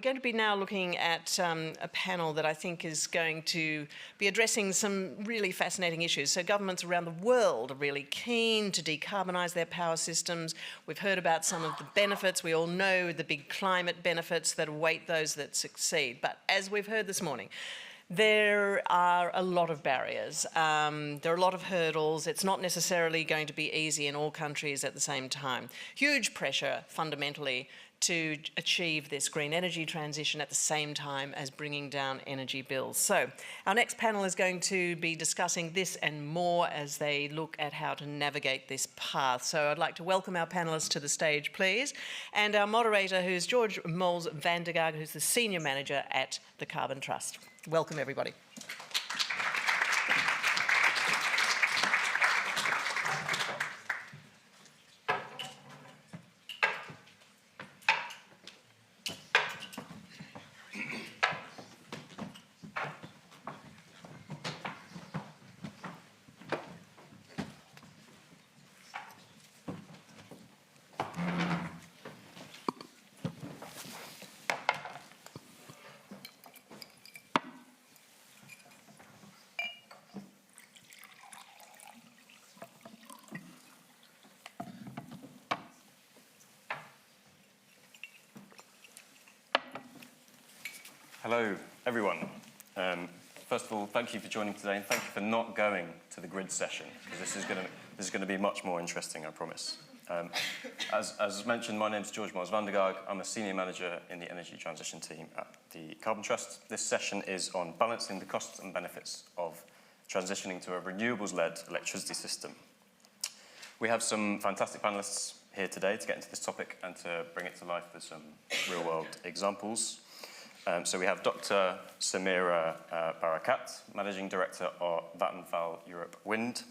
going to be now looking at a panel that I think is going to be addressing some really fascinating issues. So governments around the world are really keen to decarbonise their power systems. We've heard about some of the benefits. We all know the big climate benefits that await those that succeed. But as we've heard this morning, there are a lot of barriers. There are a lot of hurdles. It's not necessarily going to be easy in all countries at the same time. Huge pressure, fundamentally, to achieve this green energy transition at the same time as bringing down energy bills. So our next panel is going to be discussing this and more as they look at how to navigate this path. So I'd like to welcome our panellists to the stage, please. And our moderator, who's George Mols van der Gaag, who's the Senior Manager at the Carbon Trust. Welcome, everybody. Hello, everyone. First of all, thank you for joining today, and thank you for not going to the grid session, because this is going to be much more interesting, I promise. As mentioned, my name is George Mols van der Gaag. I'm a Senior Manager in the Energy Transition team at the Carbon Trust. This session is on balancing the costs and benefits of transitioning to a renewables-led electricity system. We have some fantastic panellists here today to get into this topic and to bring it to life with some real-world examples. So we have Dr. Samira Barakat, Managing Director of Vattenfall Europe Wind.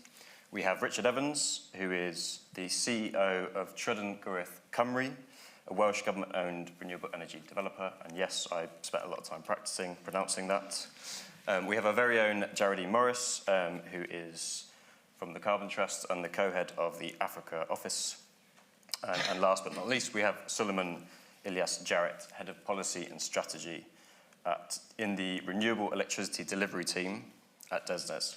We have Richard Evans, who is the CEO of Trydan Gwyeth Cymru, a Welsh government-owned renewable energy developer. And yes, I spent a lot of time practicing pronouncing that. We have our very own Jared E. Morris, who is from the Carbon Trust and the co-head of the Africa office. And last but not least, we have Suleiman Ilyas Jarrett, Head of Policy and Strategy in the Renewable Electricity Delivery Team at DESNZ.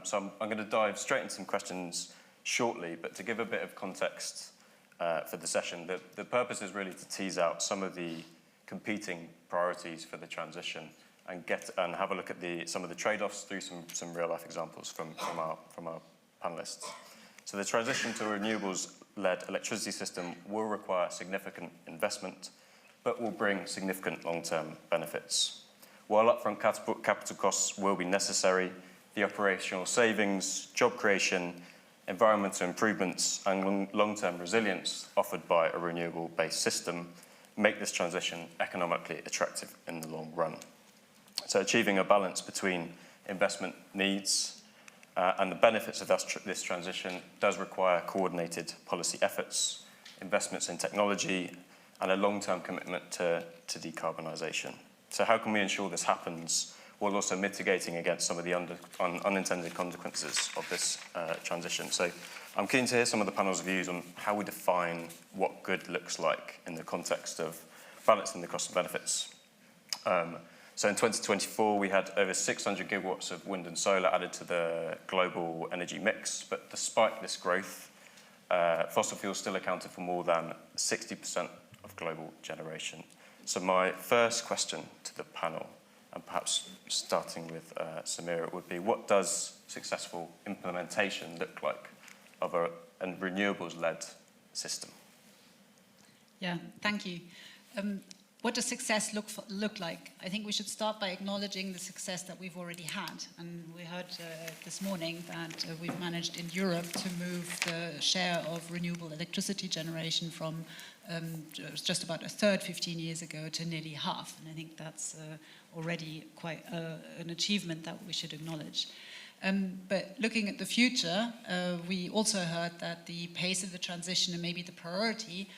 So I'm going to dive straight into some questions shortly, but to give a bit of context for the session, the purpose is really to tease out some of the competing priorities for the transition and have a look at some of the trade-offs through some real-life examples from our panellists. So the transition to a renewables-led electricity system will require significant investment, but will bring significant long-term benefits. While upfront capital costs will be necessary, the operational savings, job creation, environmental improvements, and long-term resilience offered by a renewable-based system make this transition economically attractive in the long run. So achieving a balance between investment needs and the benefits of this transition does require coordinated policy efforts, investments in technology, and a long-term commitment to decarbonisation. So how can we ensure this happens while also mitigating against some of the unintended consequences of this transition? So I'm keen to hear some of the panel's views on how we define what good looks like in the context of balancing the cost and benefits. So in 2024, we had over 600 gigawatts of wind and solar added to the global energy mix. But despite this growth, fossil fuels still accounted for more than 60% of global generation. So my first question to the panel, and perhaps starting with Samira, would be, what does successful implementation look like of a renewables-led system? Yeah, thank you. What does success look like? I think we should start by acknowledging the success that we've already had. And we heard this morning that we've managed in Europe to move the share of renewable electricity generation from just about a third 15 years ago to nearly half. And I think that's already quite an achievement that we should acknowledge. But looking at the future, we also heard that the pace of the transition and maybe the priority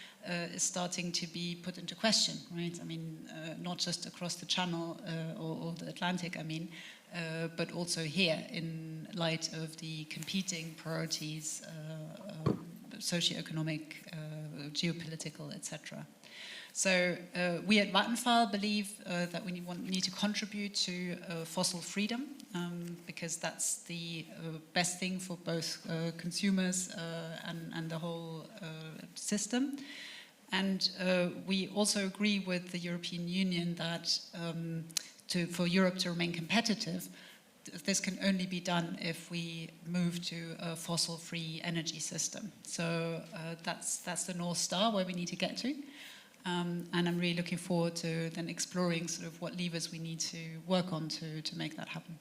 is starting to be put into question, right? I mean, not just across the Channel or the Atlantic, I mean, but also here in light of the competing priorities, socioeconomic geopolitical, etc. So we at Vattenfall believe that we need to contribute to fossil freedom because that's the best thing for both consumers and the whole system. And we also agree with the European Union that for Europe to remain competitive, this can only be done if we move to a fossil-free energy system. So that's the North Star where we need to get to. And I'm really looking forward to then exploring sort of what levers we need to work on to make that happen.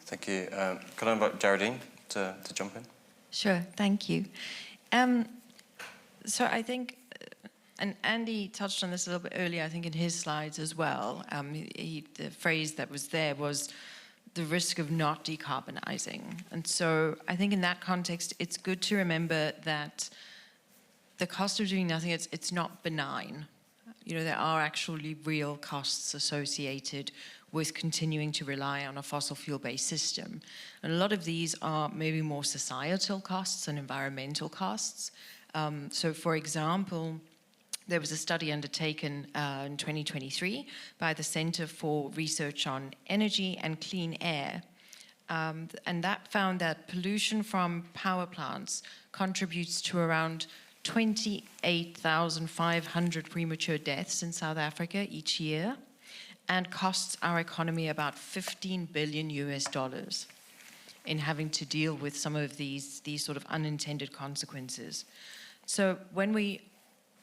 Thank you. Can I invite Geraldine to jump in? Sure, thank you. So I think, and Andy touched on this a little bit earlier, I think in his slides as well, the phrase that was there was the risk of not decarbonizing. And so I think in that context, it's good to remember that the cost of doing nothing, it's not benign. You know, there are actually real costs associated with continuing to rely on a fossil fuel-based system. And a lot of these are maybe more societal costs and environmental costs. So for example, there was a study undertaken in 2023 by the Center for Research on Energy and Clean Air. And that found that pollution from power plants contributes to around 28,500 premature deaths in South Africa each year and costs our economy about $15 billion in having to deal with some of these sort of unintended consequences. So when we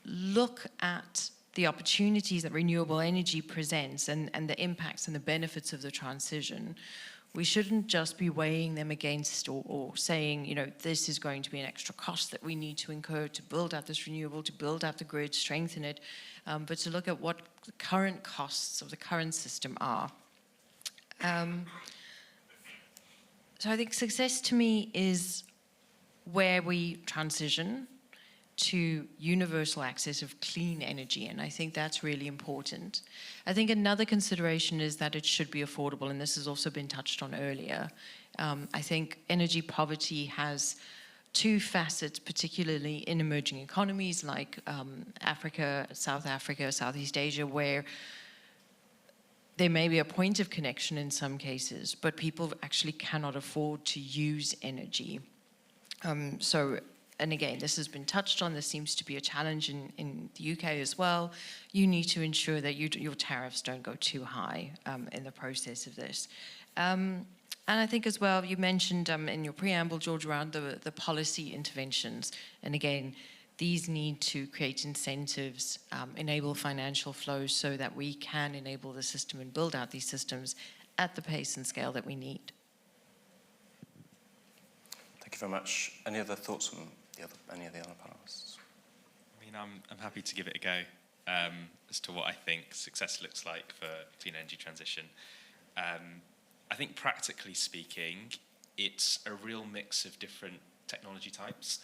look at the opportunities that renewable energy presents and the impacts and the benefits of the transition, we shouldn't just be weighing them against or saying, you know, this is going to be an extra cost that we need to incur to build out this renewable, to build out the grid, strengthen it, but to look at what the current costs of the current system are. So I think success to me is where we transition to universal access of clean energy, and I think that's really important. I think another consideration is that it should be affordable, and this has also been touched on earlier. I think energy poverty has two facets, particularly in emerging economies like Africa, Southeast Asia, where there may be a point of connection in some cases, but people actually cannot afford to use energy. And again, this has been touched on, this seems to be a challenge in the UK as well. You need to ensure that your tariffs don't go too high in the process of this. And I think as well, you mentioned in your preamble, George, around the policy interventions. And again, these need to create incentives, enable financial flows so that we can enable the system and build out these systems at the pace and scale that we need. Thank you very much. Any other thoughts from any of the other panelists? I mean, I'm happy to give it a go as to what I think success looks like for clean energy transition. I think practically speaking, it's a real mix of different technology types.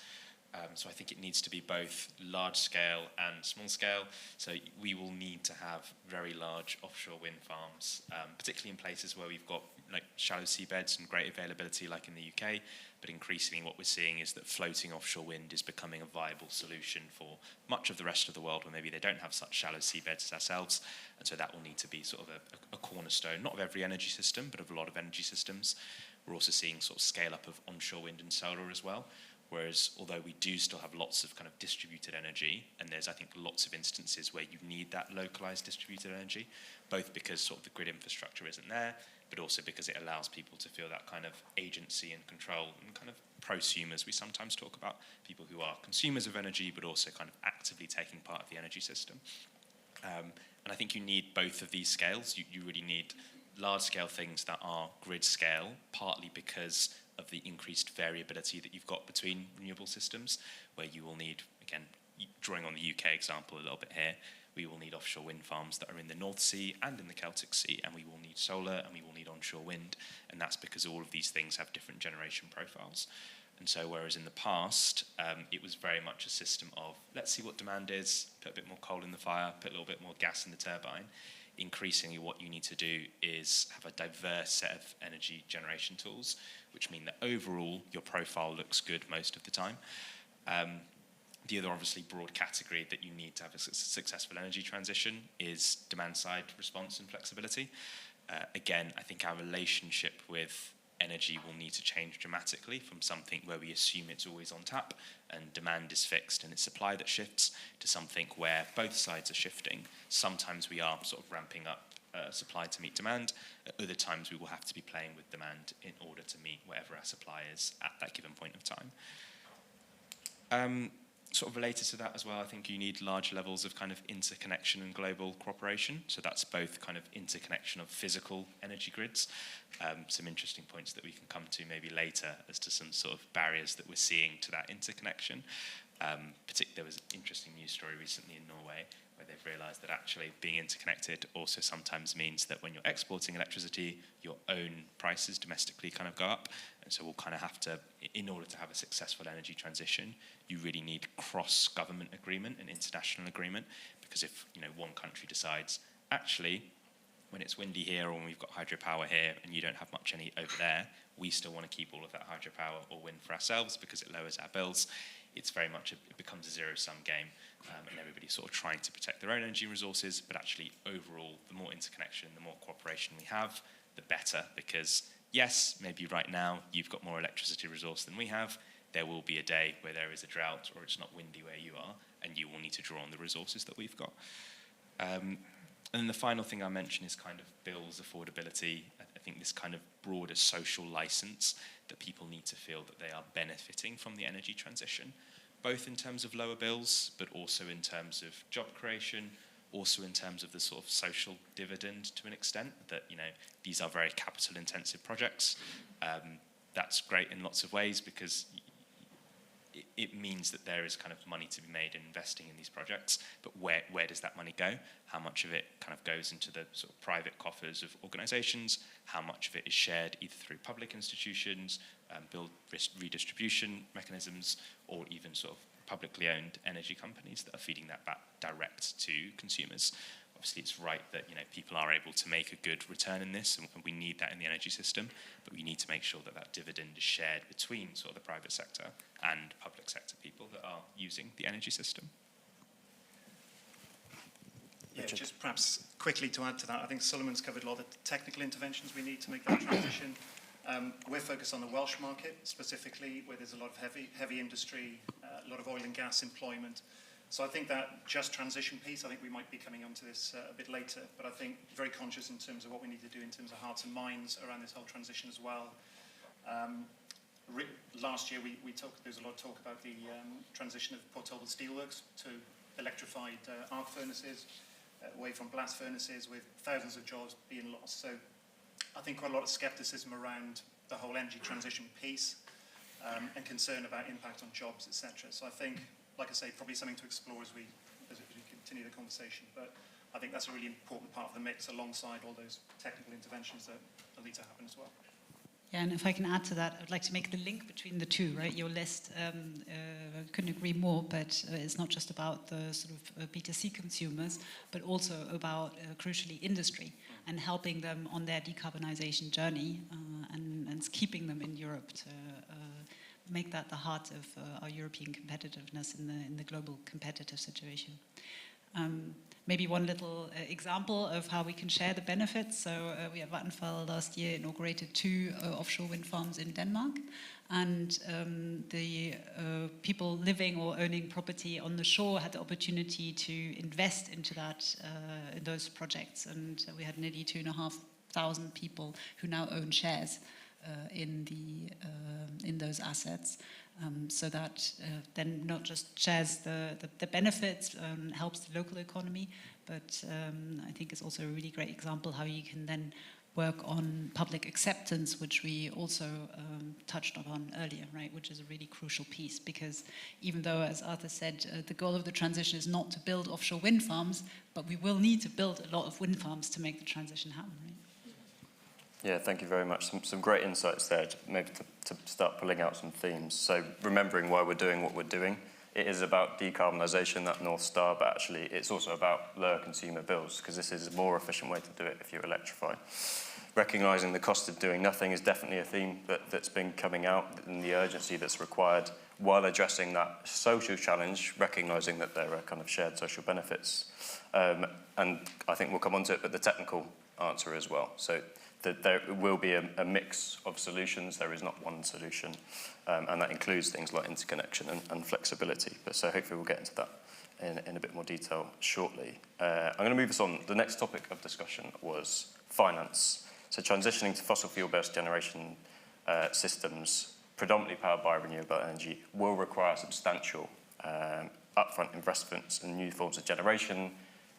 So I think it needs to be both large scale and small scale. So we will need to have very large offshore wind farms, particularly in places where we've got like shallow seabeds and great availability like in the UK. But increasingly what we're seeing is that floating offshore wind is becoming a viable solution for much of the rest of the world where maybe they don't have such shallow seabeds as ourselves. And so that will need to be sort of a cornerstone, not of every energy system, but of a lot of energy systems. We're also seeing sort of scale up of onshore wind and solar as well. Whereas although we do still have lots of kind of distributed energy, and there's, I think, lots of instances where you need that localized distributed energy, both because sort of the grid infrastructure isn't there, but also because it allows people to feel that kind of agency and control and kind of prosumers. We sometimes talk about people who are consumers of energy, but also kind of actively taking part of the energy system. And I think you need both of these scales. You really need large-scale things that are grid scale, partly because of the increased variability that you've got between renewable systems, where you will need, again, drawing on the UK example a little bit here, we will need offshore wind farms that are in the North Sea and in the Celtic Sea, and we will need solar and we will need onshore wind, and that's because all of these things have different generation profiles. And so whereas in the past, it was very much a system of, let's see what demand is, put a bit more coal in the fire, put a little bit more gas in the turbine, increasingly what you need to do is have a diverse set of energy generation tools, which mean that overall your profile looks good most of the time. The other obviously broad category that you need to have a successful energy transition is demand-side response and flexibility. Again, I think our relationship with energy will need to change dramatically from something where we assume it's always on tap and demand is fixed and it's supply that shifts, to something where both sides are shifting. Sometimes we are sort of ramping up supply to meet demand. At other times we will have to be playing with demand in order to meet whatever our supply is at that given point of time. Sort of related to that as well, I think you need large levels of kind of interconnection and global cooperation. So that's both kind of interconnection of physical energy grids, some interesting points that we can come to maybe later as to some sort of barriers that we're seeing to that interconnection. There was an interesting news story recently in Norway where they've realised that actually being interconnected also sometimes means that when you're exporting electricity, your own prices domestically kind of go up. And so we'll kind of have to, in order to have a successful energy transition, you really need cross-government agreement and international agreement, because if one country decides, actually, when it's windy here or when we've got hydropower here and you don't have much any over there, we still want to keep all of that hydropower or wind for ourselves because it lowers our bills. It's very much, it becomes a zero-sum game, and everybody's sort of trying to protect their own energy resources, but actually overall, the more interconnection, the more cooperation we have, the better, because yes, maybe right now you've got more electricity resource than we have. There will be a day where there is a drought or it's not windy where you are, and you will need to draw on the resources that we've got. And then the final thing I mention is kind of bills affordability. I think this kind of broader social license that people need to feel that they are benefiting from the energy transition, both in terms of lower bills, but also in terms of job creation, also in terms of the sort of social dividend to an extent that, these are very capital intensive projects. That's great in lots of ways because it means that there is kind of money to be made in investing in these projects, but where does that money go? How much of it kind of goes into the sort of private coffers of organisations? How much of it is shared either through public institutions, build redistribution mechanisms, or even sort of publicly owned energy companies that are feeding that back direct to consumers? Obviously, it's right that people are able to make a good return in this, and we need that in the energy system. But we need to make sure that that dividend is shared between sort of the private sector and public sector people that are using the energy system. Yeah, just perhaps quickly to add to that, I think Suleiman's covered a lot of the technical interventions we need to make that transition. We're focused on the Welsh market specifically, where there's a lot of heavy industry, a lot of oil and gas employment. So I think that just transition piece, I think we might be coming onto this a bit later, but I think very conscious in terms of what we need to do in terms of hearts and minds around this whole transition as well. Last year there was a lot of talk about the transition of Port Talbot Steelworks to electrified arc furnaces, away from blast furnaces, with thousands of jobs being lost. So I think quite a lot of scepticism around the whole energy transition piece, and concern about impact on jobs, etc. So I think, like I say, probably something to explore as we continue the conversation. But I think that's a really important part of the mix alongside all those technical interventions that will need to happen as well. Yeah, and if I can add to that, I'd like to make the link between the two, right? Your list, couldn't agree more, but it's not just about the sort of B2C consumers, but also about, crucially, industry and helping them on their decarbonisation journey and keeping them in Europe to make that the heart of our European competitiveness in the global competitive situation. Maybe one little example of how we can share the benefits. So we at Vattenfall last year inaugurated 2 offshore wind farms in Denmark, and the people living or owning property on the shore had the opportunity to invest into that in those projects, and we had nearly 2,500 people who now own shares in those assets, so that then not just shares the benefits, helps the local economy, but I think it's also a really great example how you can then work on public acceptance, which we also touched upon earlier, right? Which is a really crucial piece, because even though, as Arthur said, the goal of the transition is not to build offshore wind farms, but we will need to build a lot of wind farms to make the transition happen, right? Yeah, thank you very much. Some great insights there, maybe to start pulling out some themes. So remembering why we're doing what we're doing, it is about decarbonisation, that North Star, but actually it's also about lower consumer bills, because this is a more efficient way to do it if you electrify. Recognising the cost of doing nothing is definitely a theme that's been coming out, and the urgency that's required. while addressing that social challenge, recognising that there are kind of shared social benefits. And I think we'll come on to it, but the technical answer as well. So that there will be a mix of solutions. There is not one solution, and that includes things like interconnection and flexibility. But so hopefully we'll get into that in a bit more detail shortly. I'm going to move us on. The next topic of discussion was finance. So transitioning to fossil fuel-based generation systems, predominantly powered by renewable energy, will require substantial upfront investments in new forms of generation,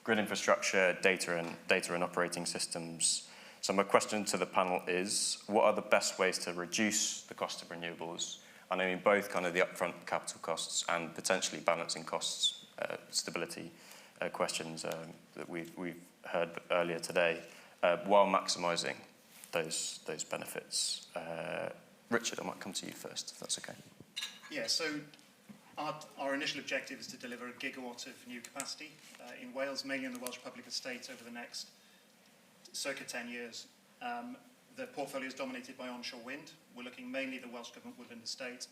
grid infrastructure, data and operating systems. So my question to the panel is, what are the best ways to reduce the cost of renewables? And I mean both kind of the upfront capital costs and potentially balancing costs, stability questions that we've heard earlier today, while maximising those benefits. Richard, I might come to you first, if that's okay. Yeah, so our initial objective is to deliver a gigawatt of new capacity in Wales, mainly in the Welsh Republic Estate, over the next circa 10 years. The portfolio is dominated by onshore wind. We're looking mainly at the Welsh Government Woodland Estate.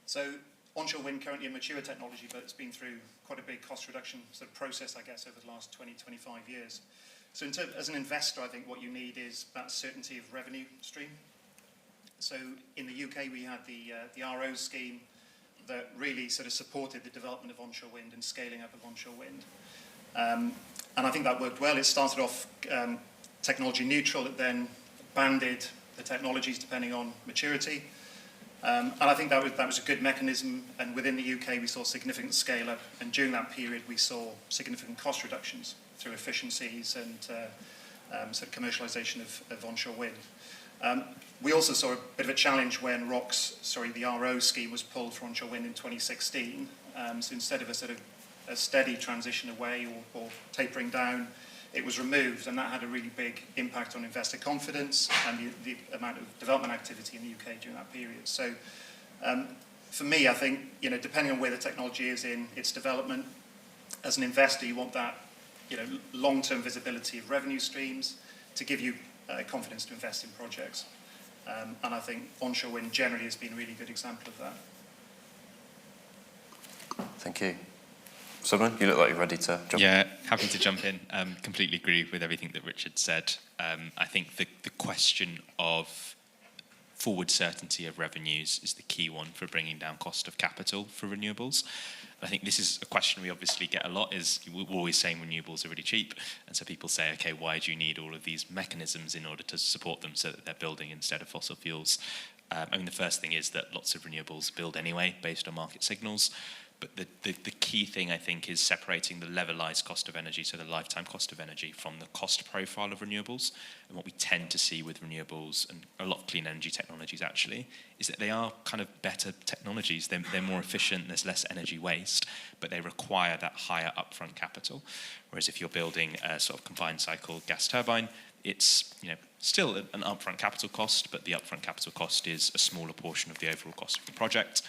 So onshore wind currently a mature technology, but it's been through quite a big cost reduction sort of process, I guess, over the last 20, 25 years. So as an investor, I think what you need is that certainty of revenue stream. So in the UK, we had the RO scheme that really sort of supported the development of onshore wind and scaling up of onshore wind. And I think that worked well. It started off technology neutral. It then banded the technologies depending on maturity. And I think that was a good mechanism. And within the UK, we saw significant scale up. And during that period, we saw significant cost reductions through efficiencies and sort of commercialisation of onshore wind. We also saw a bit of a challenge when the RO scheme was pulled for onshore wind in 2016. So instead of a sort of a steady transition away or tapering down, it was removed, and that had a really big impact on investor confidence and the amount of development activity in the UK during that period. So for me, I think, depending on where the technology is in its development, as an investor, you want that, long-term visibility of revenue streams to give you confidence to invest in projects. And I think onshore wind generally has been a really good example of that. Thank you. Simon, you look like you're ready to jump in. Yeah, happy to jump in. Completely agree with everything that Richard said. I think the question of forward certainty of revenues is the key one for bringing down cost of capital for renewables. I think this is a question we obviously get a lot, is we're always saying renewables are really cheap, and so people say, okay, why do you need all of these mechanisms in order to support them so that they're building instead of fossil fuels? The first thing is that lots of renewables build anyway based on market signals. But the key thing, I think, is separating the levelized cost of energy, so the lifetime cost of energy, from the cost profile of renewables. And what we tend to see with renewables, and a lot of clean energy technologies actually, is that they are kind of better technologies. They're more efficient, there's less energy waste, but they require that higher upfront capital. Whereas if you're building a sort of combined cycle gas turbine, it's still an upfront capital cost, but the upfront capital cost is a smaller portion of the overall cost of the project.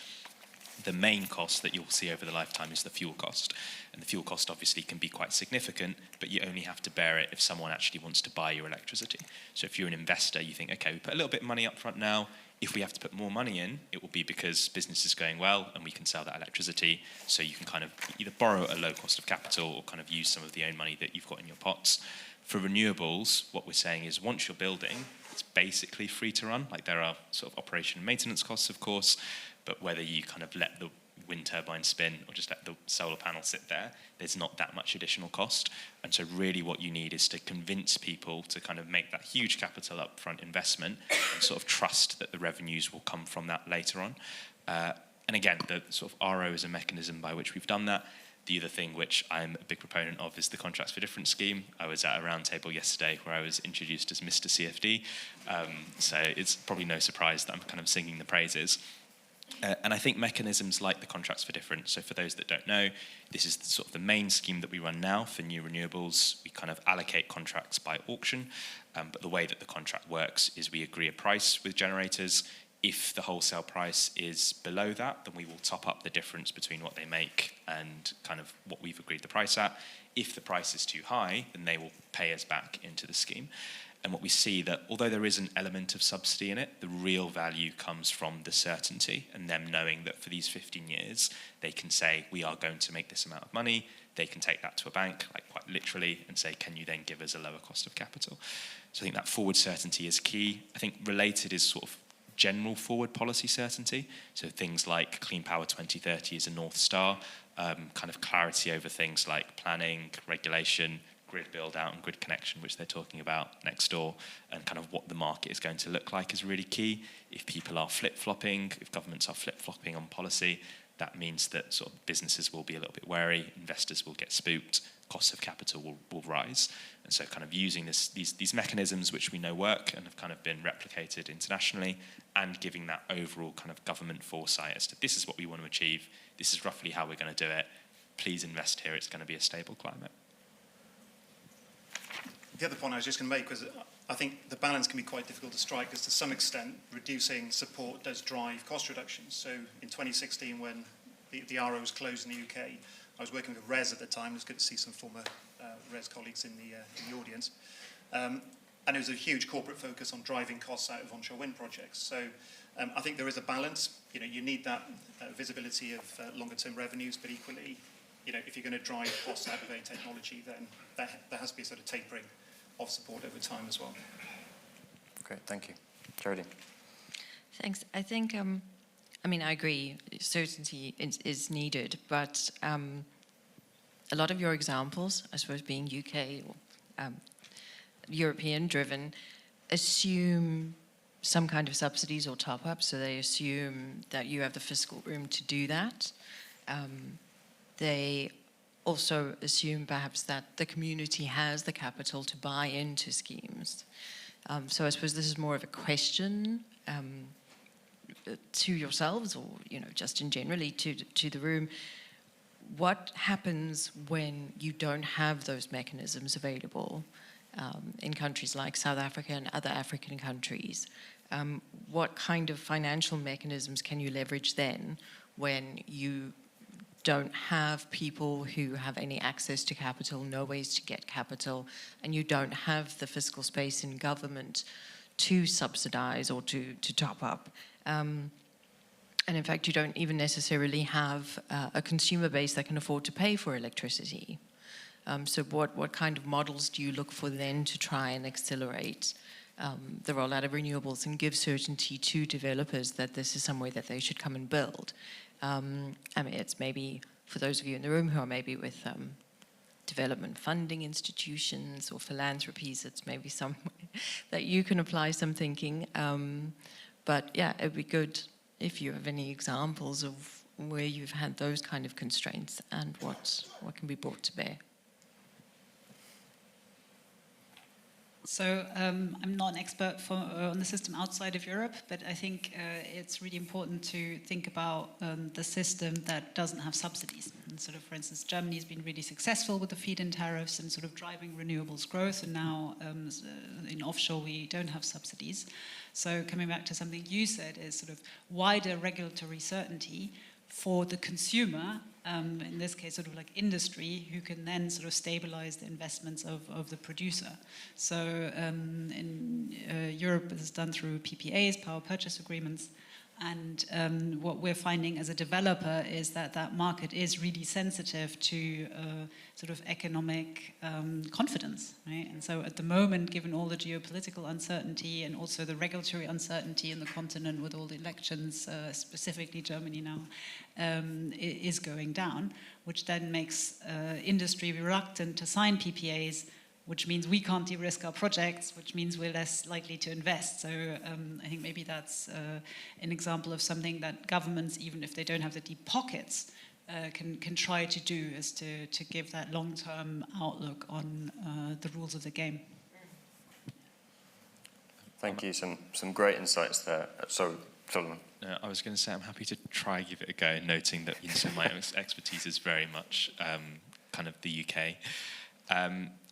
The main cost that you'll see over the lifetime is the fuel cost. And the fuel cost obviously can be quite significant, but you only have to bear it if someone actually wants to buy your electricity. So if you're an investor, you think, okay, we put a little bit of money up front now. If we have to put more money in, it will be because business is going well and we can sell that electricity. So you can kind of either borrow at a low cost of capital or kind of use some of the own money that you've got in your pots. For renewables, what we're saying is once you're building, it's basically free to run. Like there are sort of operation and maintenance costs, of course, but whether you kind of let the wind turbine spin or just let the solar panel sit there, there's not that much additional cost. And so really what you need is to convince people to kind of make that huge capital upfront investment and sort of trust that the revenues will come from that later on. And again, the sort of RO is a mechanism by which we've done that. The other thing which I'm a big proponent of is the Contracts for Difference scheme. I was at a roundtable yesterday where I was introduced as Mr. CFD. So it's probably no surprise that I'm kind of singing the praises. And I think mechanisms like the Contracts for Difference, so for those that don't know, this is sort of the main scheme that we run now for new renewables. We kind of allocate contracts by auction, but the way that the contract works is we agree a price with generators. If the wholesale price is below that, then we will top up the difference between what they make and kind of what we've agreed the price at. If the price is too high, then they will pay us back into the scheme. And what we see that although there is an element of subsidy in it, the real value comes from the certainty and them knowing that for these 15 years, they can say, we are going to make this amount of money. They can take that to a bank, like quite literally, and say, can you then give us a lower cost of capital? So I think that forward certainty is key. I think related is sort of general forward policy certainty. So things like Clean Power 2030 is a North Star, kind of clarity over things like planning, regulation, grid build out and grid connection, which they're talking about next door, and kind of what the market is going to look like is really key. If people are flip-flopping, if governments are flip-flopping on policy, that means that sort of businesses will be a little bit wary, investors will get spooked, costs of capital will rise. And so kind of using these mechanisms which we know work and have kind of been replicated internationally, and giving that overall kind of government foresight as to this is what we want to achieve, this is roughly how we're going to do it, please invest here, it's going to be a stable climate. The other point I was just going to make was I think the balance can be quite difficult to strike because to some extent reducing support does drive cost reductions. So in 2016 when the RO was closed in the UK, I was working with RES at the time. It was good to see some former RES colleagues in the audience. And there was a huge corporate focus on driving costs out of onshore wind projects. So I think there is a balance. You know, you need that visibility of longer term revenues, but equally, you know, if you're going to drive costs out of a technology, then there has to be a sort of tapering of support over time as well. Great, thank you. Jodie. Thanks. I think, I mean, I agree, certainty is needed, but a lot of your examples, I suppose being UK or European driven, assume some kind of subsidies or top-ups, so they assume that you have the fiscal room to do that. They also assume perhaps that the community has the capital to buy into schemes. So I suppose this is more of a question to yourselves, or just in generally to the room. What happens when you don't have those mechanisms available in countries like South Africa and other African countries? What kind of financial mechanisms can you leverage then when you don't have people who have any access to capital, no ways to get capital, and you don't have the fiscal space in government to subsidize or to top up? And in fact, you don't even necessarily have a consumer base that can afford to pay for electricity. So what kind of models do you look for then to try and accelerate the rollout of renewables and give certainty to developers that this is some way that they should come and build? I mean, it's maybe for those of you in the room who are maybe with development funding institutions or philanthropies, it's maybe some way that you can apply some thinking. But yeah, it'd be good if you have any examples of where you've had those kind of constraints and what can be brought to bear. So I'm not an expert on the system outside of Europe, but I think it's really important to think about the system that doesn't have subsidies. And sort of, for instance, Germany has been really successful with the feed-in tariffs and sort of driving renewables growth, and now in offshore we don't have subsidies. So coming back to something you said is sort of wider regulatory certainty for the consumer, in this case sort of like industry, who can then sort of stabilize the investments of the producer. So in Europe it's done through PPAs, power purchase agreements, and what we're finding as a developer is that that market is really sensitive to sort of economic confidence, right? And so at the moment, given all the geopolitical uncertainty and also the regulatory uncertainty in the continent with all the elections, specifically Germany now, is going down, which then makes industry reluctant to sign PPAs, which means we can't de-risk our projects, which means we're less likely to invest. So I think maybe that's an example of something that governments, even if they don't have the deep pockets, can try to do, is to give that long-term outlook on the rules of the game. Thank you. Some great insights there. So, Solomon. I was going to say I'm happy to try give it a go, noting that so my expertise is very much kind of the UK.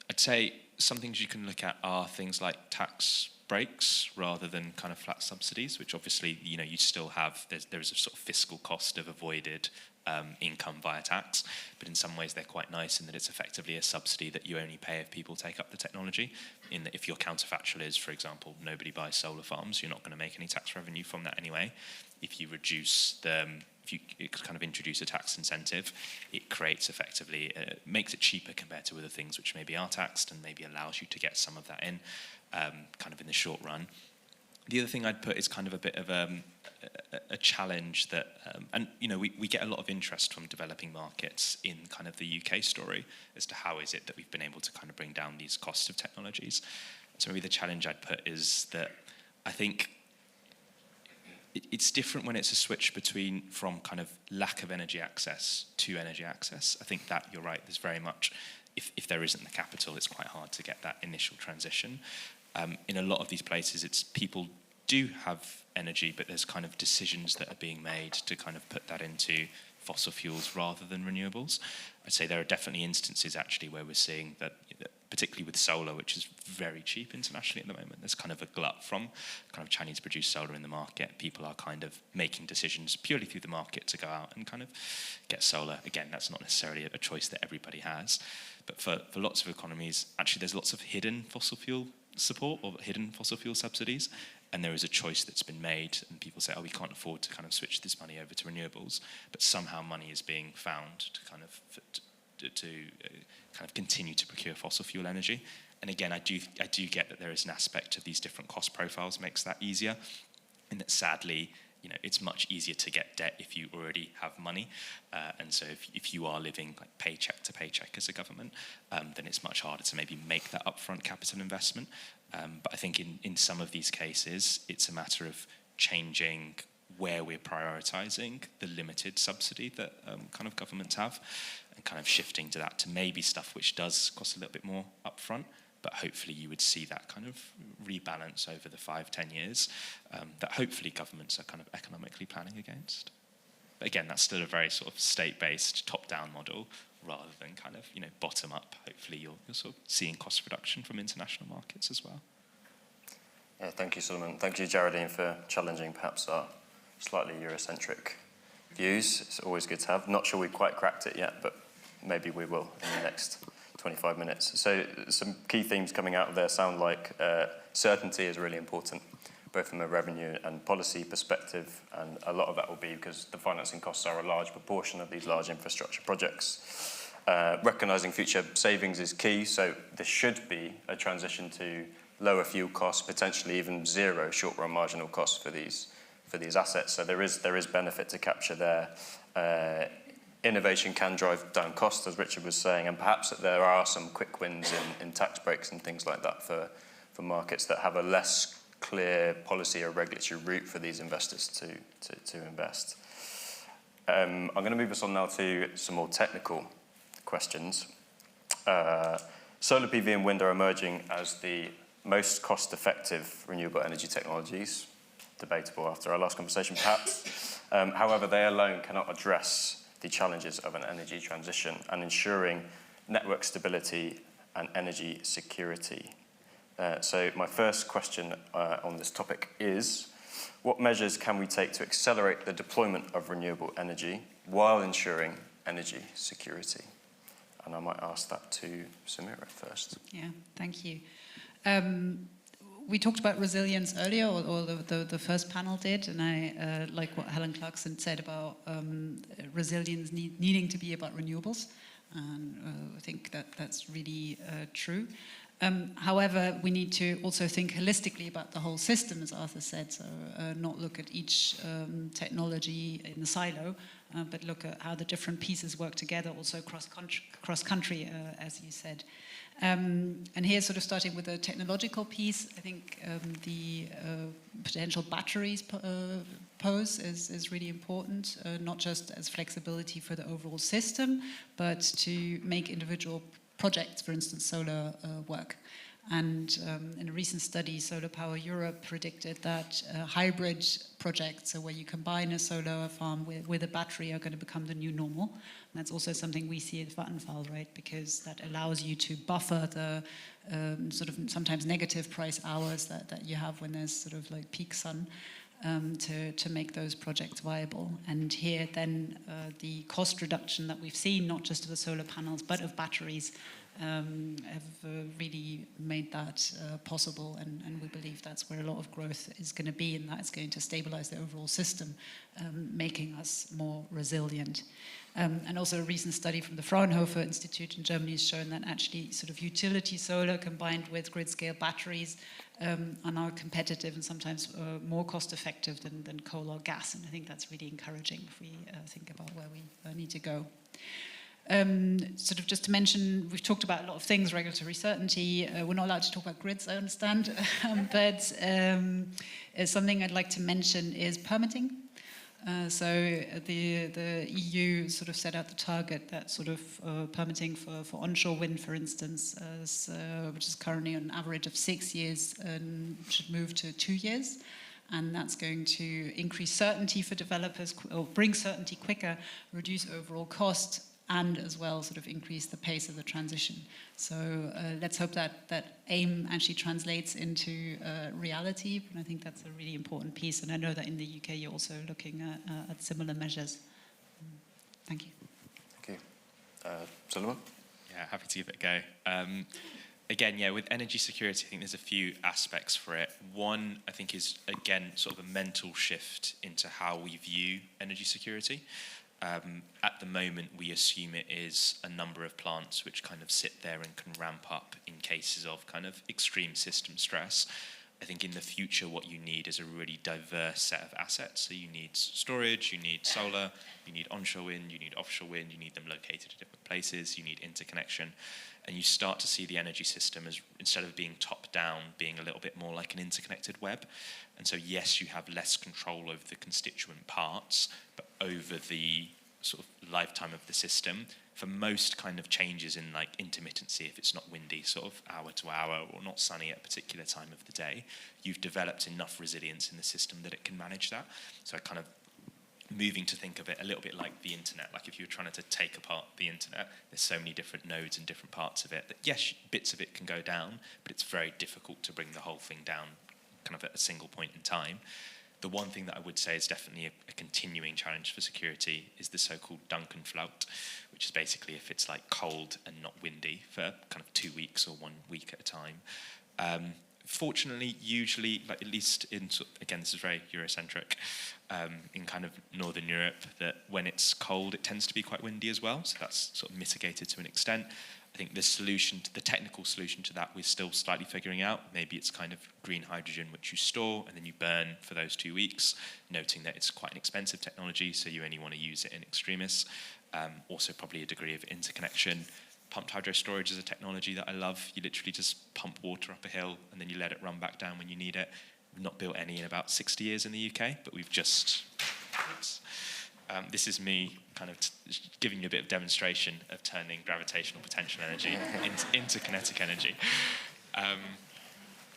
I'd say some things you can look at are things like tax breaks rather than kind of flat subsidies, which obviously you still have. There is a sort of fiscal cost of avoided income via tax, but in some ways they're quite nice in that it's effectively a subsidy that you only pay if people take up the technology. In that if your counterfactual is, for example, nobody buys solar farms, you're not going to make any tax revenue from that anyway. If you reduce if you kind of introduce a tax incentive, it creates effectively, makes it cheaper compared to other things which maybe are taxed and maybe allows you to get some of that in, kind of in the short run. The other thing I'd put is kind of a bit of a challenge that, and you know, we get a lot of interest from developing markets in kind of the UK story as to how is it that we've been able to kind of bring down these costs of technologies. So maybe the challenge I'd put is that I think it's different when it's a switch from kind of lack of energy access to energy access. I think that you're right, there's very much, if there isn't the capital, it's quite hard to get that initial transition. In a lot of these places, it's people do have energy, but there's kind of decisions that are being made to kind of put that into fossil fuels rather than renewables. I'd say there are definitely instances actually where we're seeing that, particularly with solar, which is very cheap internationally at the moment, there's kind of a glut from kind of Chinese produced solar in the market. People are kind of making decisions purely through the market to go out and kind of get solar. Again, that's not necessarily a choice that everybody has. But for lots of economies, actually there's lots of hidden fossil fuel support or hidden fossil fuel subsidies, and there is a choice that's been made, and people say, oh, we can't afford to kind of switch this money over to renewables, but somehow money is being found to kind of kind of continue to procure fossil fuel energy. And again, I do get that there is an aspect of these different cost profiles makes that easier, and that sadly, you know, it's much easier to get debt if you already have money, and so if you are living like paycheck to paycheck as a government, then it's much harder to maybe make that upfront capital investment. But I think in some of these cases, it's a matter of changing where we're prioritising the limited subsidy that kind of governments have, and kind of shifting to that to maybe stuff which does cost a little bit more upfront. But hopefully you would see that kind of rebalance over the 5-10 years that hopefully governments are kind of economically planning against. But again, that's still a very sort of state-based, top-down model rather than kind of, you know, bottom-up. Hopefully you're sort of seeing cost reduction from international markets as well. Yeah, thank you, Solomon. Thank you, Geraldine, for challenging perhaps our slightly Eurocentric views. It's always good to have. Not sure we quite cracked it yet, but maybe we will in the next 25 minutes. So some key themes coming out of there sound like certainty is really important, both from a revenue and policy perspective, and a lot of that will be because the financing costs are a large proportion of these large infrastructure projects. Recognising future savings is key, so there should be a transition to lower fuel costs, potentially even zero short-run marginal costs for these assets. So there is benefit to capture there. Innovation can drive down costs, as Richard was saying, and perhaps that there are some quick wins in tax breaks and things like that for markets that have a less clear policy or regulatory route for these investors to invest. I'm going to move us on now to some more technical questions. Solar PV and wind are emerging as the most cost-effective renewable energy technologies. Debatable after our last conversation, perhaps. However, they alone cannot address the challenges of an energy transition and ensuring network stability and energy security. So my first question on this topic is, what measures can we take to accelerate the deployment of renewable energy while ensuring energy security? And I might ask that to Samira first. Yeah, thank you. We talked about resilience earlier, or the first panel did, and I like what Helen Clarkson said about resilience needing to be about renewables, and I think that's really true. However, we need to also think holistically about the whole system, as Arthur said, so not look at each technology in the silo, but look at how the different pieces work together, also cross-country, as you said. And here, sort of starting with the technological piece, I think the potential batteries pose is really important, not just as flexibility for the overall system, but to make individual projects, for instance, solar, work. And in a recent study, Solar Power Europe predicted that hybrid projects, so where you combine a solar farm with a battery, are going to become the new normal. And that's also something we see at Vattenfall, right? Because that allows you to buffer the sort of sometimes negative price hours that you have when there's sort of like peak sun. to make those projects viable. And here then the cost reduction that we've seen, not just of the solar panels, but of batteries, have really made that possible, and we believe that's where a lot of growth is going to be, and that is going to stabilize the overall system, making us more resilient. And also a recent study from the Fraunhofer Institute in Germany has shown that actually sort of utility solar combined with grid-scale batteries are now competitive and sometimes more cost-effective than coal or gas, and I think that's really encouraging if we think about where we need to go. Sort of just to mention, we've talked about a lot of things, regulatory certainty. We're not allowed to talk about grids, I understand, but something I'd like to mention is permitting. So the EU sort of set out the target that sort of permitting for onshore wind, for instance, which is currently on an average of 6 years, should move to 2 years. And that's going to increase certainty for developers, or bring certainty quicker, reduce overall cost, and as well sort of increase the pace of the transition. So let's hope that aim actually translates into reality, but I think that's a really important piece, and I know that in the UK you're also looking at similar measures. Thank you. Thank you. Solomon? Yeah, happy to give it a go. Again, yeah, with energy security, I think there's a few aspects for it. One, I think, is, again, sort of a mental shift into how we view energy security. At the moment, we assume it is a number of plants which kind of sit there and can ramp up in cases of kind of extreme system stress. I think in the future, what you need is a really diverse set of assets. So you need storage, you need solar, you need onshore wind, you need offshore wind, you need them located at different places, you need interconnection. And you start to see the energy system as, instead of being top-down, being a little bit more like an interconnected web. And so, yes, you have less control over the constituent parts, but over the sort of lifetime of the system, for most kind of changes in like intermittency, if it's not windy, sort of hour to hour, or not sunny at a particular time of the day, you've developed enough resilience in the system that it can manage that. So kind of moving to think of it a little bit like the internet, like if you were trying to take apart the internet, there's so many different nodes and different parts of it that, yes, bits of it can go down, but it's very difficult to bring the whole thing down kind of at a single point in time. The one thing that I would say is definitely a continuing challenge for security is the so-called Dunkelflaut, which is basically if it's like cold and not windy for kind of 2 weeks or 1 week at a time. Fortunately, usually, like at least in, again, this is very Eurocentric, in kind of Northern Europe, that when it's cold, it tends to be quite windy as well. So that's sort of mitigated to an extent. I think the solution, the technical solution to that, we're still slightly figuring out. Maybe it's kind of green hydrogen, which you store and then you burn for those 2 weeks, noting that it's quite an expensive technology, so you only want to use it in extremis. Also probably a degree of interconnection. Pumped hydro storage is a technology that I love. You literally just pump water up a hill and then you let it run back down when you need it. We've not built any in about 60 years in the UK, but we've just... this is me kind of giving you a bit of demonstration of turning gravitational potential energy into kinetic energy.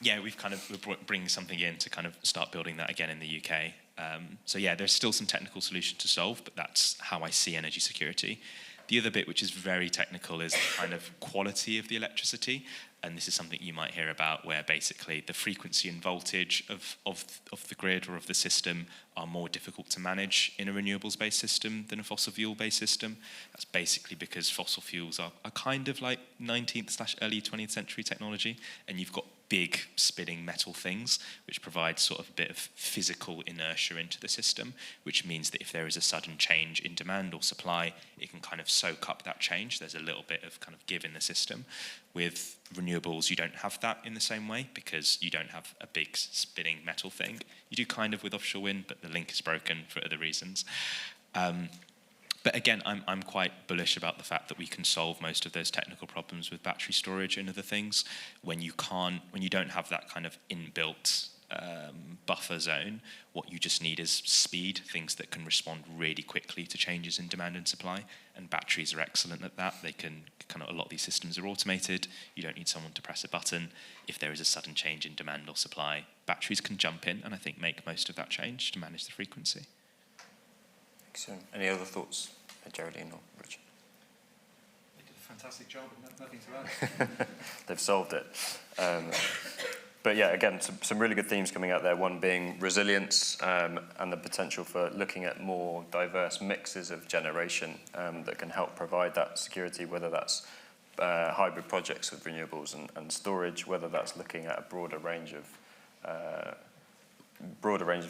Yeah, we're bringing something in to kind of start building that again in the UK. So yeah, there's still some technical solution to solve, but that's how I see energy security. The other bit, which is very technical, is the kind of quality of the electricity. And this is something you might hear about, where basically the frequency and voltage of the grid or of the system are more difficult to manage in a renewables-based system than a fossil fuel-based system. That's basically because fossil fuels are kind of like 19th/early 20th century technology, and you've got big spinning metal things, which provide sort of a bit of physical inertia into the system, which means that if there is a sudden change in demand or supply, it can kind of soak up that change. There's a little bit of kind of give in the system. With renewables, you don't have that in the same way because you don't have a big spinning metal thing. You do kind of with offshore wind, but the link is broken for other reasons. But again, I'm quite bullish about the fact that we can solve most of those technical problems with battery storage and other things. When you don't have that kind of inbuilt buffer zone, what you just need is speed, things that can respond really quickly to changes in demand and supply. And batteries are excellent at that. They can a lot of these systems are automated. You don't need someone to press a button. If there is a sudden change in demand or supply, batteries can jump in and I think make most of that change to manage the frequency. Excellent. Any other thoughts, Geraldine or Richard? They did a fantastic job and nothing to add. They've solved it. but yeah, again, some really good themes coming out there. One being resilience and the potential for looking at more diverse mixes of generation that can help provide that security, whether that's hybrid projects with renewables and storage, whether that's looking at a broader range of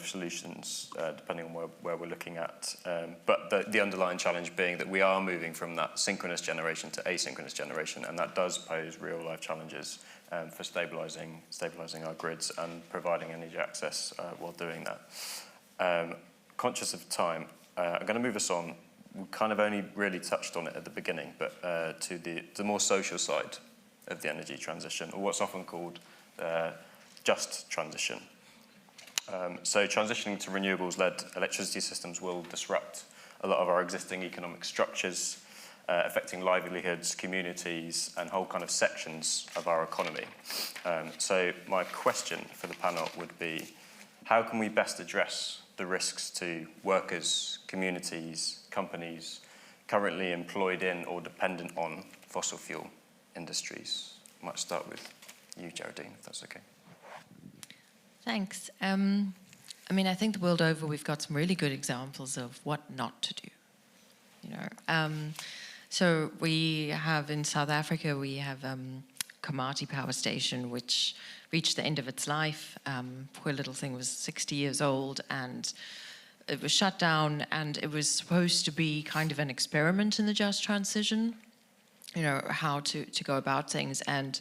solutions depending on where we're looking at. But the underlying challenge being that we are moving from that synchronous generation to asynchronous generation, and that does pose real life challenges for stabilising our grids and providing energy access while doing that. Conscious of time, I'm going to move us on. We kind of only really touched on it at the beginning, but to the more social side of the energy transition, or what's often called just transition. So transitioning to renewables-led electricity systems will disrupt a lot of our existing economic structures, affecting livelihoods, communities, and whole kind of sections of our economy. So my question for the panel would be, how can we best address the risks to workers, communities, companies currently employed in or dependent on fossil fuel industries? I might start with you, Geraldine, if that's okay. Thanks. I mean, I think the world over, we've got some really good examples of what not to do. You know, so we have in South Africa, we have Komati Power Station, which reached the end of its life. Poor little thing was 60 years old, and it was shut down, and it was supposed to be kind of an experiment in the just transition, you know, how to go about things. And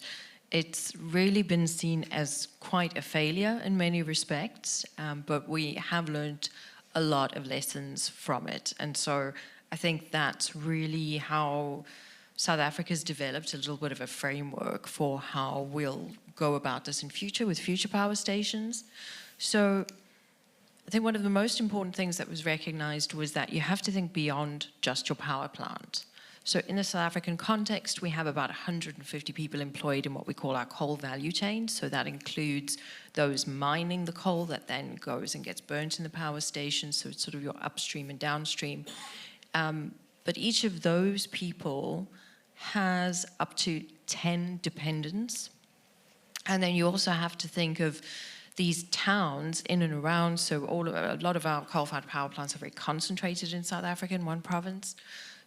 it's really been seen as quite a failure in many respects, but we have learned a lot of lessons from it. And so I think that's really how South Africa's developed a little bit of a framework for how we'll go about this in future with future power stations. So I think one of the most important things that was recognized was that you have to think beyond just your power plant. So in the South African context, we have about 150 people employed in what we call our coal value chain. So that includes those mining the coal that then goes and gets burnt in the power station. So it's sort of your upstream and downstream. But each of those people has up to 10 dependents. And then you also have to think of these towns in and around. So a lot of our coal-fired power plants are very concentrated in South Africa in one province.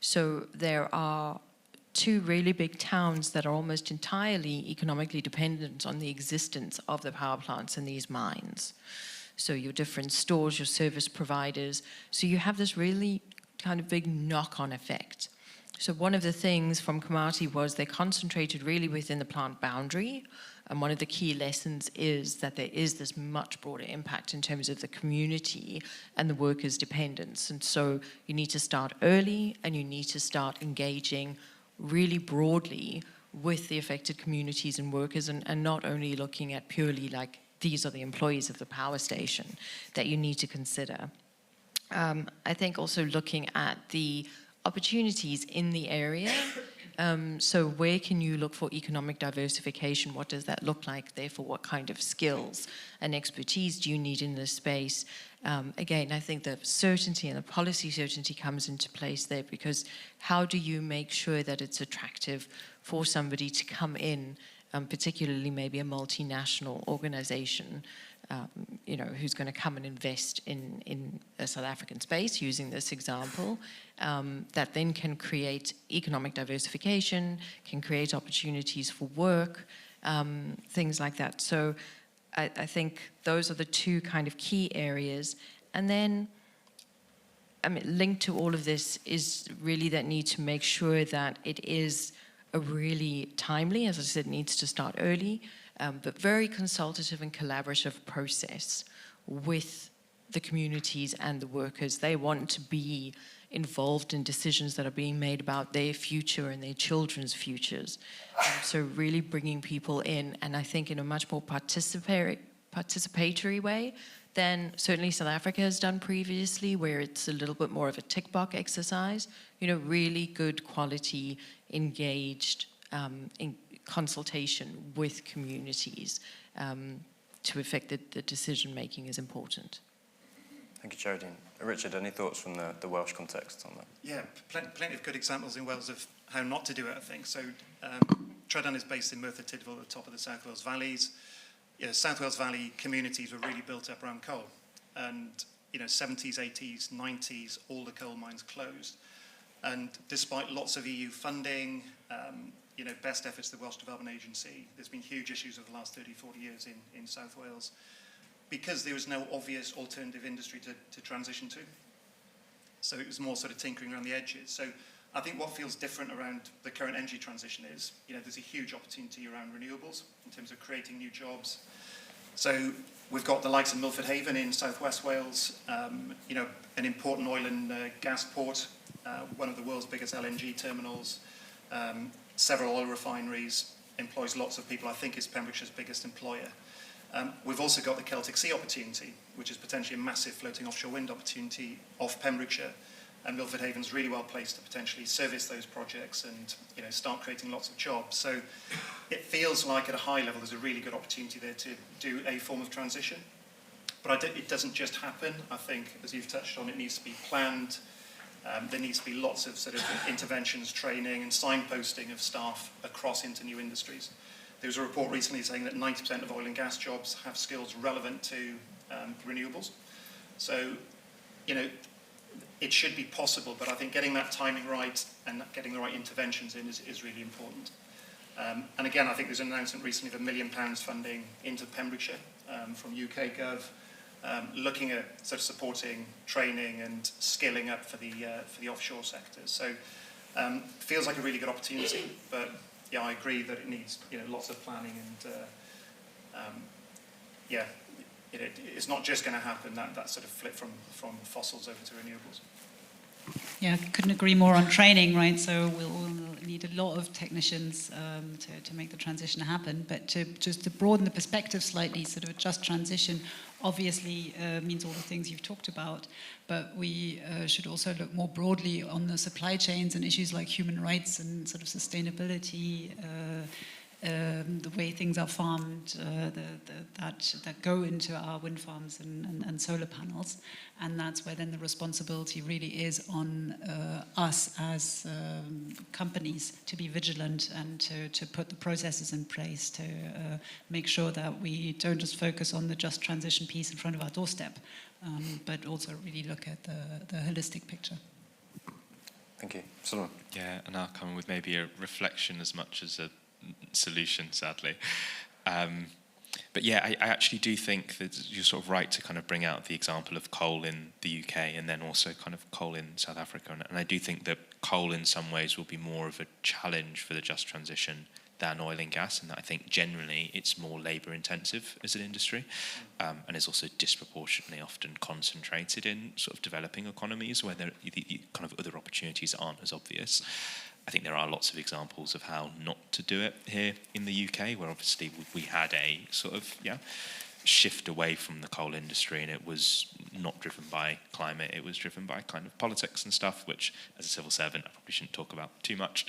So there are 2 really big towns that are almost entirely economically dependent on the existence of the power plants in these mines. So your different stores, your service providers. So you have this really kind of big knock-on effect. So one of the things from Komati was they concentrated really within the plant boundary. And one of the key lessons is that there is this much broader impact in terms of the community and the workers' dependence. And so you need to start early, and you need to start engaging really broadly with the affected communities and workers, and not only looking at purely like these are the employees of the power station that you need to consider. I think also looking at the opportunities in the area. So where can you look for economic diversification? What does that look like? Therefore, what kind of skills and expertise do you need in this space? Again, I think the certainty and the policy certainty comes into place there, because how do you make sure that it's attractive for somebody to come in, particularly maybe a multinational organization, you know, who's going to come and invest in a South African space, using this example, that then can create economic diversification, can create opportunities for work, things like that. So I think those are the 2 kind of key areas. And then, I mean, linked to all of this is really that need to make sure that it is a really timely, as I said, needs to start early, but very consultative and collaborative process with the communities and the workers. They want to be involved in decisions that are being made about their future and their children's futures. So really bringing people in, and I think in a much more participatory way than certainly South Africa has done previously, where it's a little bit more of a tick box exercise. You know, really good quality, engaged in consultation with communities to affect the decision making is important. Thank you, Geraldine. Richard, any thoughts from the Welsh context on that? Yeah, plenty of good examples in Wales of how not to do it, I think. So Trydan is based in Merthyr Tydfil at the top of the South Wales Valleys. South Wales Valley communities were really built up around coal. And, 70s, 80s, 90s, all the coal mines closed. And despite lots of EU funding, best efforts of the Welsh Development Agency, there's been huge issues over the last 30, 40 years in South Wales because there was no obvious alternative industry to transition to. So it was more sort of tinkering around the edges. So I think what feels different around the current energy transition is, there's a huge opportunity around renewables in terms of creating new jobs. So we've got the likes of Milford Haven in southwest Wales, an important oil and gas port, one of the world's biggest LNG terminals, several oil refineries, employs lots of people. I think it's Pembrokeshire's biggest employer. We've also got the Celtic Sea opportunity, which is potentially a massive floating offshore wind opportunity off Pembrokeshire. And Milford Haven's really well placed to potentially service those projects and start creating lots of jobs. So it feels like at a high level there's a really good opportunity there to do a form of transition. But it doesn't just happen. I think, as you've touched on, it needs to be planned. There needs to be lots of sort of interventions, training and signposting of staff across into new industries. There was a report recently saying that 90% of oil and gas jobs have skills relevant to renewables. So, it should be possible, but I think getting that timing right and getting the right interventions in is really important. And again, I think there's an announcement recently of £1 million funding into Pembrokeshire from UK Gov, looking at sort of supporting training and scaling up for the offshore sectors. So feels like a really good opportunity, but yeah, I agree that it needs lots of planning and it's not just going to happen, that sort of flip from fossils over to renewables. Yeah, couldn't agree more on training, right? So we'll need a lot of technicians to make the transition happen. But to broaden the perspective slightly, sort of a just transition obviously means all the things you've talked about, but we should also look more broadly on the supply chains and issues like human rights and sort of sustainability, the way things are farmed, that go into our wind farms and solar panels. And that's where then the responsibility really is on us as companies to be vigilant and to put the processes in place to make sure that we don't just focus on the just transition piece in front of our doorstep, but also really look at the holistic picture. Thank you. Solomon. Yeah, and I'll come with maybe a reflection as much as a solution, sadly. But yeah, I actually do think that you're sort of right to kind of bring out the example of coal in the UK and then also kind of coal in South Africa. And I do think that coal in some ways will be more of a challenge for the just transition than oil and gas, and that I think generally it's more labour intensive as an industry, and is also disproportionately often concentrated in sort of developing economies where the kind of other opportunities aren't as obvious. I think there are lots of examples of how not to do it here in the UK, where obviously we had a sort of shift away from the coal industry, and it was not driven by climate, it was driven by kind of politics and stuff, which as a civil servant I probably shouldn't talk about too much.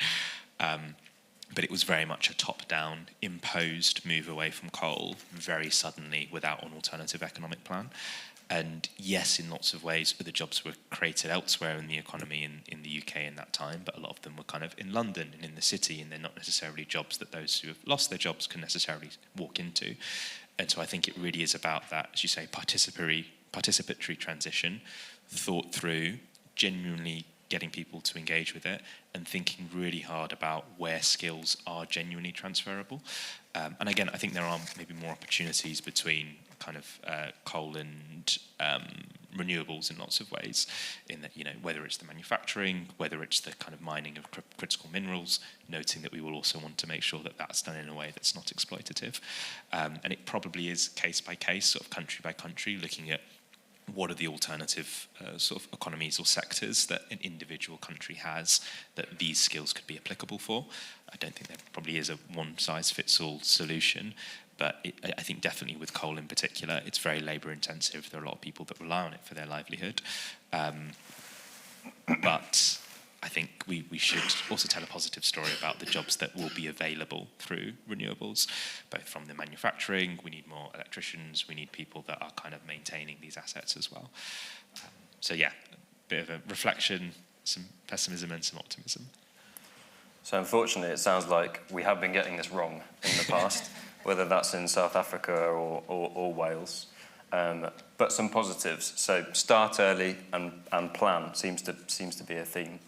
But it was very much a top-down, imposed move away from coal very suddenly without an alternative economic plan. And yes, in lots of ways, other jobs were created elsewhere in the economy in the UK in that time, but a lot of them were kind of in London and in the city, and they're not necessarily jobs that those who have lost their jobs can necessarily walk into. And so I think it really is about that, as you say, participatory transition, thought through, genuinely getting people to engage with it, and thinking really hard about where skills are genuinely transferable. And again, I think there are maybe more opportunities between kind of coal and renewables in lots of ways, in that, whether it's the manufacturing, whether it's the kind of mining of critical minerals, noting that we will also want to make sure that that's done in a way that's not exploitative. And it probably is case by case, sort of country by country, looking at what are the alternative sort of economies or sectors that an individual country has that these skills could be applicable for. I don't think there probably is a one-size-fits-all solution, but I think definitely with coal in particular, it's very labour-intensive. There are a lot of people that rely on it for their livelihood. But I think we should also tell a positive story about the jobs that will be available through renewables, both from the manufacturing. We need more electricians. We need people that are kind of maintaining these assets as well. So yeah, a bit of a reflection, some pessimism and some optimism. So unfortunately, it sounds like we have been getting this wrong in the past. whether that's in South Africa or Wales. But some positives. So start early and plan seems to be a theme.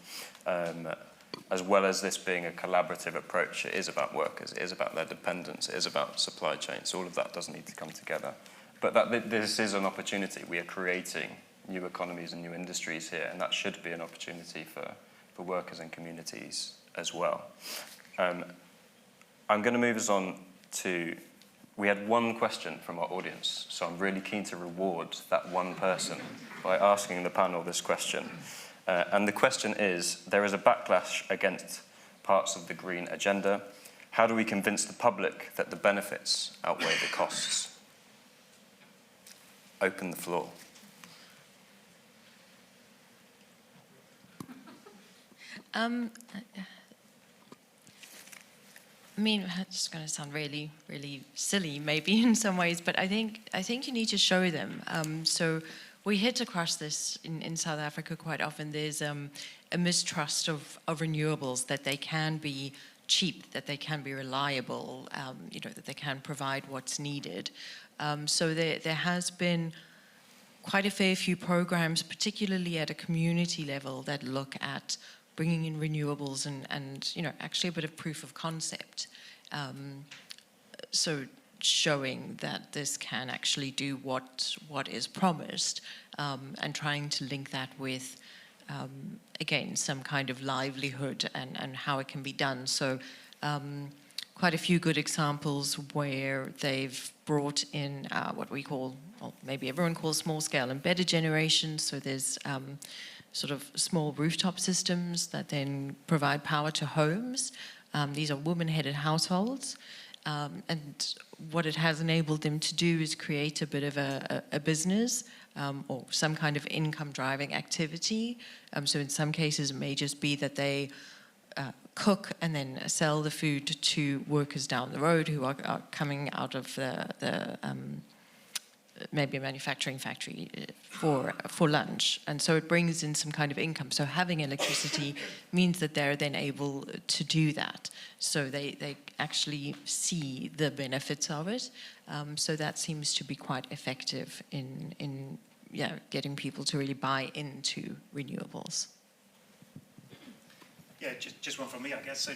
As well as this being a collaborative approach, it is about workers, it is about their dependents, it is about supply chains. All of that does need to come together. But this is an opportunity. We are creating new economies and new industries here, and that should be an opportunity for workers and communities as well. I'm going to move us on to, we had one question from our audience, so I'm really keen to reward that one person by asking the panel this question. And the question is, there is a backlash against parts of the green agenda. How do we convince the public that the benefits outweigh the costs? Open the floor. I mean, it's going to sound really, really silly, maybe in some ways, but I think you need to show them. So we hit across this in South Africa quite often. There's a mistrust of renewables, that they can be cheap, that they can be reliable, that they can provide what's needed. So there has been quite a fair few programs, particularly at a community level, that look at bringing in renewables and actually a bit of proof of concept. So showing that this can actually do what is promised, and trying to link that with, again, some kind of livelihood and how it can be done. So quite a few good examples where they've brought in what we call, or maybe everyone calls, small-scale embedded generation. So there's sort of small rooftop systems that then provide power to homes. These are woman-headed households. And what it has enabled them to do is create a bit of a business, or some kind of income-driving activity. So in some cases, it may just be that they cook and then sell the food to workers down the road who are coming out of the maybe a manufacturing factory for lunch. And so it brings in some kind of income. So having electricity means that they're then able to do that. So they actually see the benefits of it. So that seems to be quite effective in getting people to really buy into renewables. Yeah, just one from me, I guess. So,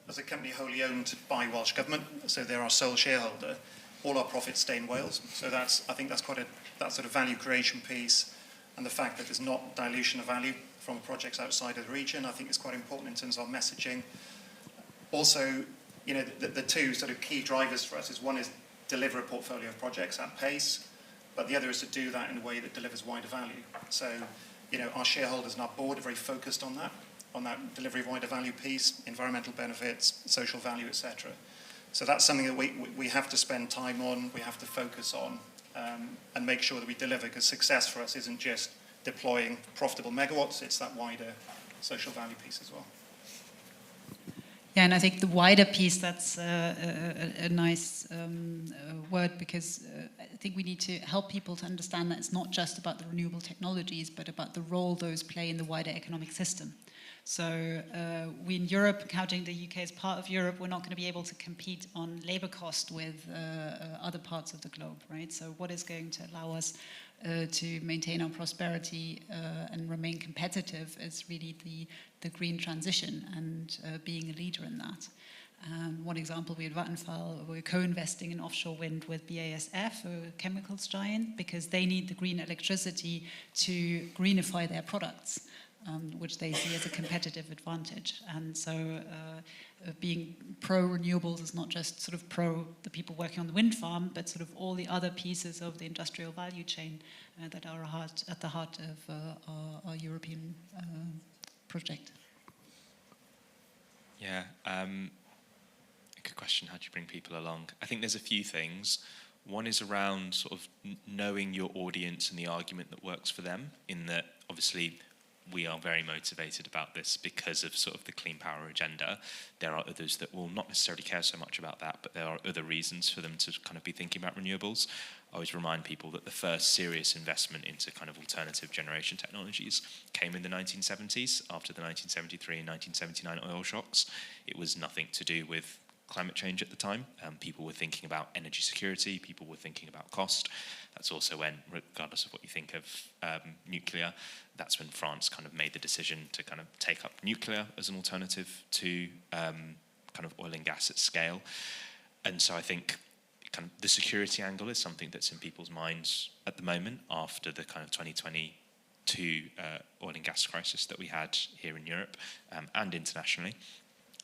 as a company wholly owned by Welsh Government, so they're our sole shareholder, all our profits stay in Wales. So I think that's quite that sort of value creation piece, and the fact that there's not dilution of value from projects outside of the region, I think is quite important in terms of our messaging. Also, the two sort of key drivers for us is, one is deliver a portfolio of projects at pace, but the other is to do that in a way that delivers wider value. So, our shareholders and our board are very focused on that delivery of wider value piece, environmental benefits, social value, etc. So that's something that we have to spend time on, we have to focus on, and make sure that we deliver, because success for us isn't just deploying profitable megawatts, it's that wider social value piece as well. Yeah, and I think the wider piece, that's a nice word, because I think we need to help people to understand that it's not just about the renewable technologies, but about the role those play in the wider economic system. So we in Europe, counting the UK as part of Europe, we're not going to be able to compete on labor cost with other parts of the globe, right? So what is going to allow us to maintain our prosperity and remain competitive is really the green transition and being a leader in that. One example, we at Vattenfall, we're co-investing in offshore wind with BASF, a chemicals giant, because they need the green electricity to greenify their products, which they see as a competitive advantage. And so being pro-renewables is not just sort of pro the people working on the wind farm, but sort of all the other pieces of the industrial value chain that are at the heart of our European project. Yeah, good question. How do you bring people along? I think there's a few things. One is around sort of knowing your audience and the argument that works for them, in that obviously we are very motivated about this because of sort of the clean power agenda. There are others that will not necessarily care so much about that, but there are other reasons for them to kind of be thinking about renewables. I always remind people that the first serious investment into kind of alternative generation technologies came in the 1970s, after the 1973 and 1979 oil shocks. It was nothing to do with climate change at the time. People were thinking about energy security, people were thinking about cost. That's also when, regardless of what you think of nuclear, that's when France kind of made the decision to kind of take up nuclear as an alternative to kind of oil and gas at scale. And so I think kind of the security angle is something that's in people's minds at the moment after the kind of 2022 oil and gas crisis that we had here in Europe and internationally.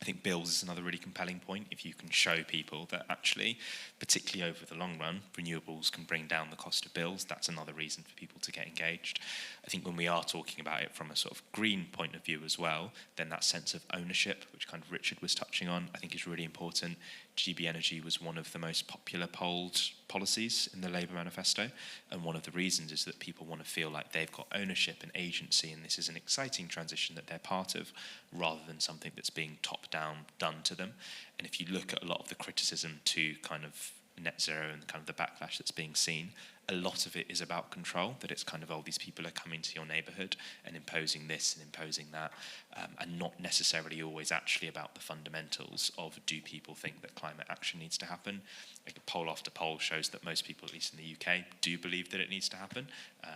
I think bills is another really compelling point. If you can show people that actually, particularly over the long run, renewables can bring down the cost of bills, that's another reason for people to get engaged. I think when we are talking about it from a sort of green point of view as well, then that sense of ownership, which kind of Richard was touching on, I think is really important. GB Energy was one of the most popular polled policies in the Labour manifesto, and one of the reasons is that people want to feel like they've got ownership and agency, and this is an exciting transition that they're part of, rather than something that's being top-down done to them. And if you look at a lot of the criticism to kind of net zero and kind of the backlash that's being seen, a lot of it is about control, that it's kind of, oh, these people are coming to your neighbourhood and imposing this and imposing that, and not necessarily always actually about the fundamentals of, do people think that climate action needs to happen? Like poll after poll shows that most people, at least in the UK, do believe that it needs to happen,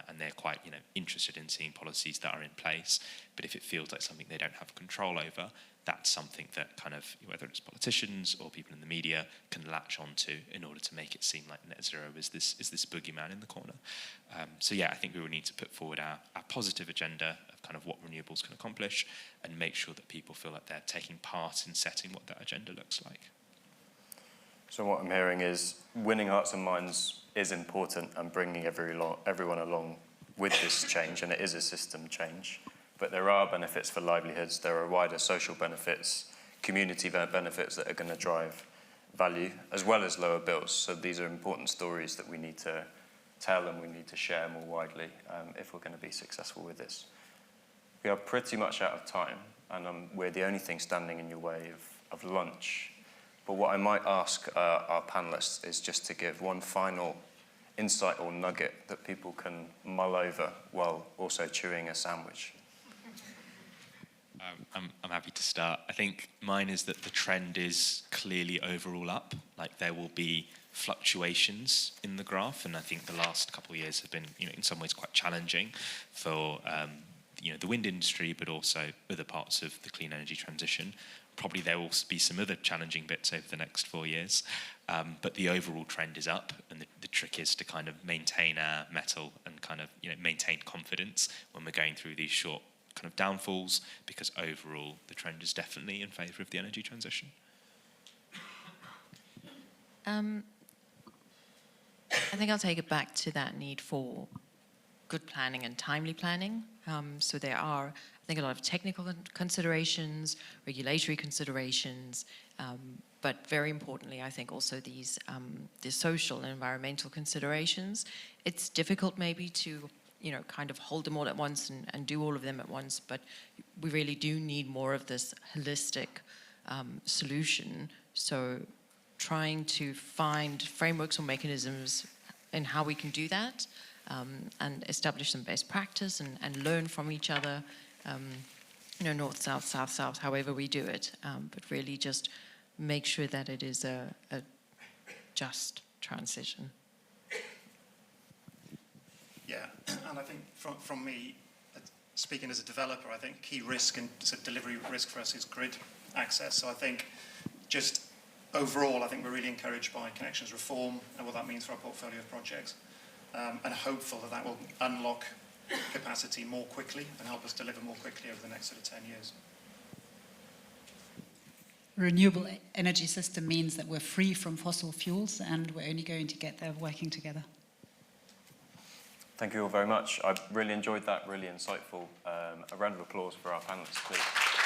and they're quite, interested in seeing policies that are in place. But if it feels like something they don't have control over, that's something that kind of, whether it's politicians or people in the media, can latch onto in order to make it seem like net zero is this boogeyman in the corner. So yeah, I think we will need to put forward our positive agenda of kind of what renewables can accomplish, and make sure that people feel like they're taking part in setting what that agenda looks like. So what I'm hearing is winning hearts and minds is important, and bringing everyone along with this change, and it is a system change. But there are benefits for livelihoods, there are wider social benefits, community benefits that are going to drive value, as well as lower bills. So these are important stories that we need to tell and we need to share more widely if we're going to be successful with this. We are pretty much out of time, and we're the only thing standing in your way of lunch. But what I might ask our panellists is just to give one final insight or nugget that people can mull over while also chewing a sandwich. I'm happy to start. I think mine is that the trend is clearly overall up. Like, there will be fluctuations in the graph, and I think the last couple of years have been, in some ways quite challenging for, the wind industry, but also other parts of the clean energy transition. Probably there will be some other challenging bits over the next 4 years, but the overall trend is up, and the trick is to kind of maintain our mettle and kind of, maintain confidence when we're going through these short kind of downfalls, because overall the trend is definitely in favour of the energy transition. I think I'll take it back to that need for good planning and timely planning. So there are, I think, a lot of technical considerations, regulatory considerations, but very importantly, I think also these the social and environmental considerations. It's difficult maybe to kind of hold them all at once and do all of them at once, but we really do need more of this holistic solution. So trying to find frameworks or mechanisms in how we can do that, and establish some best practice and learn from each other, north, south, south, south, however we do it, but really just make sure that it is a just transition. Yeah, and I think from me, speaking as a developer, I think key risk and delivery risk for us is grid access. So I think just overall, I think we're really encouraged by connections reform and what that means for our portfolio of projects, and hopeful that will unlock capacity more quickly and help us deliver more quickly over the next 10 years. Renewable energy system means that we're free from fossil fuels, and we're only going to get there working together. Thank you all very much. I really enjoyed that, really insightful. A round of applause for our panellists, please.